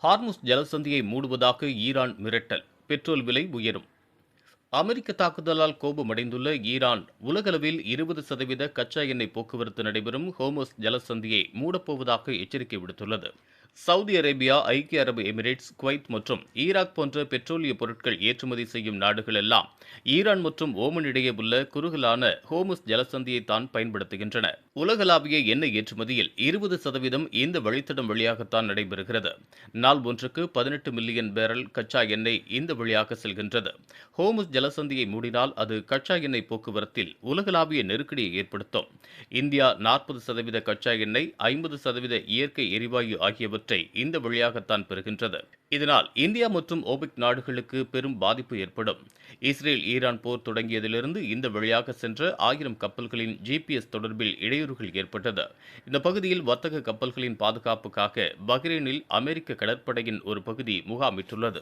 Hormuz ஜலசந்தியை மூடுவதாக Iran மிரட்டல். Petrol விலை உயரும். அமெரிக்க தாக்குதலால் கோபமடைந்துள்ள ஈரான் உலகளவில் 20% கச்சா எண்ணெய் போக்குவரத்து நடைபெறும் ஹோர்முஸ் ஜலசந்தியை மூடப்போவதாக எச்சரிக்கை விடுத்துள்ளது. சவுதி அரேபியா, ஐக்கிய அரபு எமிரேட்ஸ், குவைத் மற்றும் ஈராக் போன்ற பெட்ரோலிய பொருட்கள் ஏற்றுமதி செய்யும் நாடுகள் எல்லாம் ஈரான் மற்றும் ஓமன் இடையே உள்ள குறுகலான ஹோர்முஸ் ஜலசந்தியை தான் பயன்படுத்துகின்றன. உலகளாவிய எண்ணெய் ஏற்றுமதியில் 20% இந்த வழித்தடம் வழியாகத்தான் நடைபெறுகிறது. நாள் ஒன்றுக்கு 18 மில்லியன் பேரல் கச்சா எண்ணெய் இந்த வழியாக செல்கின்றது. ஹோர்முஸ் ஜலசந்தியை மூடினால் அது கச்சா எண்ணெய் போக்குவரத்தில் உலகளாவிய நெருக்கடியை ஏற்படுத்தும். இந்தியா 40% கச்சா எண்ணெய், 50% இயற்கை எரிவாயு ஆகியவற்றை இந்த வழியாகத்தான் பெறுகின்றது. இதனால் இந்தியா மற்றும் ஓபெக் நாடுகளுக்கு பெரும் பாதிப்பு ஏற்படும். இஸ்ரேல் ஈரான் போர் தொடங்கியதிலிருந்து இந்த வழியாக சென்ற 1000 கப்பல்களின் GPS தொடர்பில் இடையூறுகள் ஏற்பட்டது. இந்த பகுதியில் வர்த்தக கப்பல்களின் பாதுகாப்புக்காக பஹ்ரைனில் அமெரிக்க கடற்படையின் ஒரு பகுதி முகாமிட்டுள்ளது.